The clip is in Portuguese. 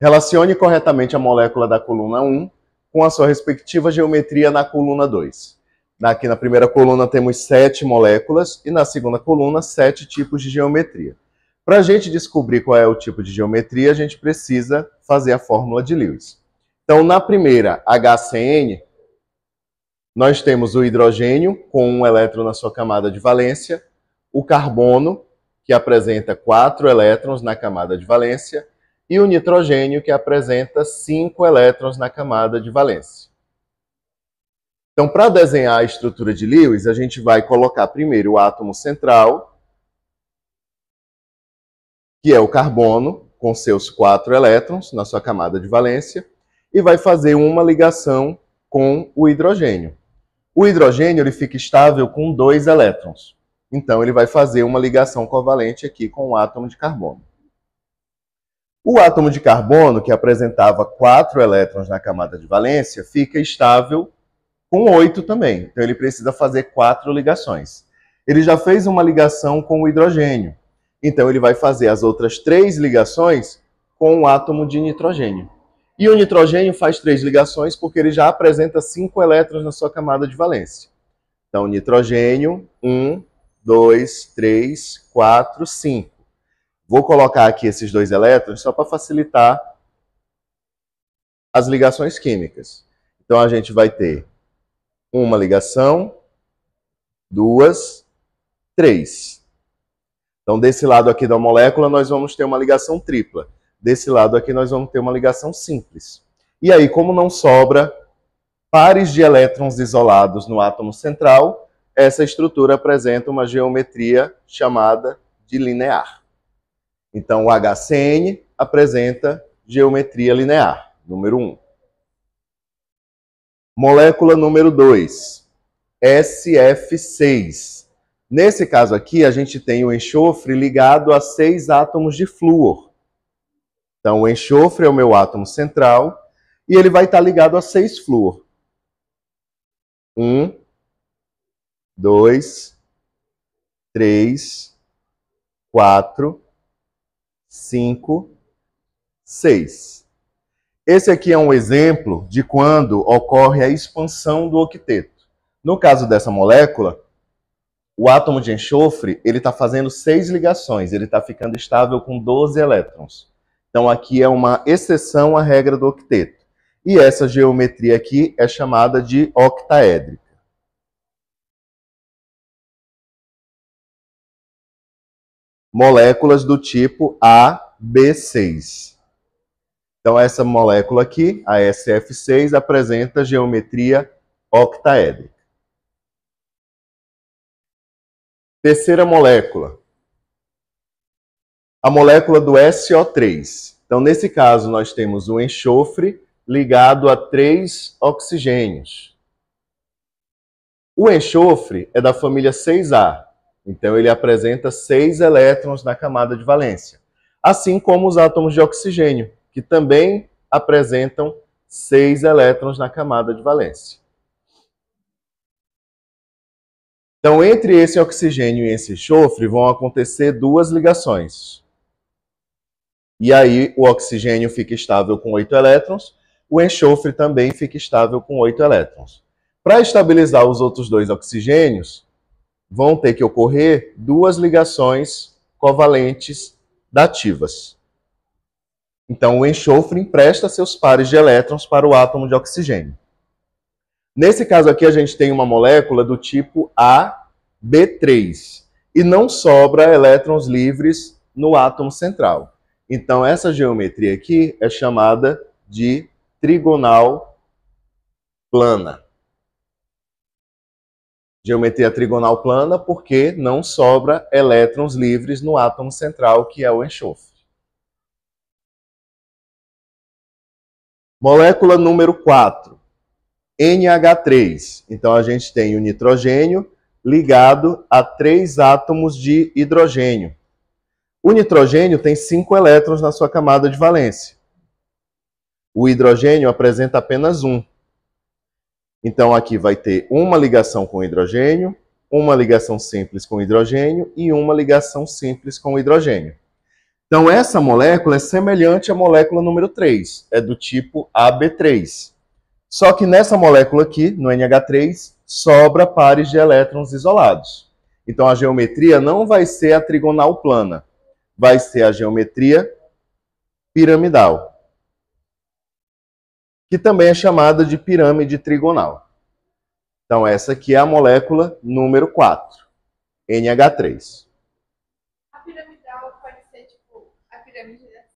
Relacione corretamente a molécula da coluna 1 com a sua respectiva geometria na coluna 2. Aqui na primeira coluna temos 7 moléculas e na segunda coluna 7 tipos de geometria. Para a gente descobrir qual é o tipo de geometria, a gente precisa fazer a fórmula de Lewis. Então, na primeira, HCN, nós temos o hidrogênio com um elétron na sua camada de valência, o carbono, que apresenta 4 elétrons na camada de valência, e o nitrogênio, que apresenta 5 elétrons na camada de valência. Então, para desenhar a estrutura de Lewis, a gente vai colocar primeiro o átomo central, que é o carbono, com seus 4 elétrons na sua camada de valência, e vai fazer uma ligação com o hidrogênio. O hidrogênio ele fica estável com 2 elétrons. Então, ele vai fazer uma ligação covalente aqui com o átomo de carbono. O átomo de carbono, que apresentava 4 elétrons na camada de valência, fica estável com 8 também. Então, ele precisa fazer 4 ligações. Ele já fez uma ligação com o hidrogênio. Então, ele vai fazer as outras 3 ligações com o átomo de nitrogênio. E o nitrogênio faz 3 ligações porque ele já apresenta 5 elétrons na sua camada de valência. Então, nitrogênio, 1, 2, 3, 4, 5. Vou colocar aqui esses 2 elétrons só para facilitar as ligações químicas. Então, a gente vai ter uma ligação, 2, 3. Então, desse lado aqui da molécula, nós vamos ter uma ligação tripla. Desse lado aqui, nós vamos ter uma ligação simples. E aí, como não sobra pares de elétrons isolados no átomo central, essa estrutura apresenta uma geometria chamada de linear. Então, o HCN apresenta geometria linear, número 1. Molécula número 2, SF6. Nesse caso aqui, a gente tem o enxofre ligado a 6 átomos de flúor. Então, o enxofre é o meu átomo central e ele vai estar ligado a 6 flúor. 1, 2, 3, 4, 5, 6. Esse aqui é um exemplo de quando ocorre a expansão do octeto. No caso dessa molécula, o átomo de enxofre ele está fazendo 6 ligações, ele está ficando estável com 12 elétrons. Então aqui é uma exceção à regra do octeto. E essa geometria aqui é chamada de octaédrica. Moléculas do tipo AB6. Então, essa molécula aqui, a SF6, apresenta geometria octaédrica. Terceira molécula. A molécula do SO3. Então, nesse caso, nós temos o enxofre ligado a 3 oxigênios. O enxofre é da família 6A. Então, ele apresenta 6 elétrons na camada de valência, assim como os átomos de oxigênio, que também apresentam 6 elétrons na camada de valência. Então, entre esse oxigênio e esse enxofre vão acontecer 2 ligações. E aí, o oxigênio fica estável com 8 elétrons, o enxofre também fica estável com 8 elétrons. Para estabilizar os outros 2 oxigênios, vão ter que ocorrer 2 ligações covalentes dativas. Então, o enxofre empresta seus pares de elétrons para o átomo de oxigênio. Nesse caso aqui, a gente tem uma molécula do tipo AB3 e não sobra elétrons livres no átomo central. Então, essa geometria aqui é chamada de trigonal plana. Geometria trigonal plana porque não sobra elétrons livres no átomo central, que é o enxofre. Molécula número 4, NH3. Então, a gente tem o nitrogênio ligado a 3 átomos de hidrogênio. O nitrogênio tem 5 elétrons na sua camada de valência. O hidrogênio apresenta apenas 1. Então, aqui vai ter uma ligação com hidrogênio, uma ligação simples com hidrogênio e uma ligação simples com hidrogênio. Então, essa molécula é semelhante à molécula número 3, é do tipo AB3. Só que nessa molécula aqui, no NH3, sobra pares de elétrons isolados. Então, a geometria não vai ser a trigonal plana, vai ser a geometria piramidal, que também é chamada de pirâmide trigonal. Então, essa aqui é a molécula número 4, NH3.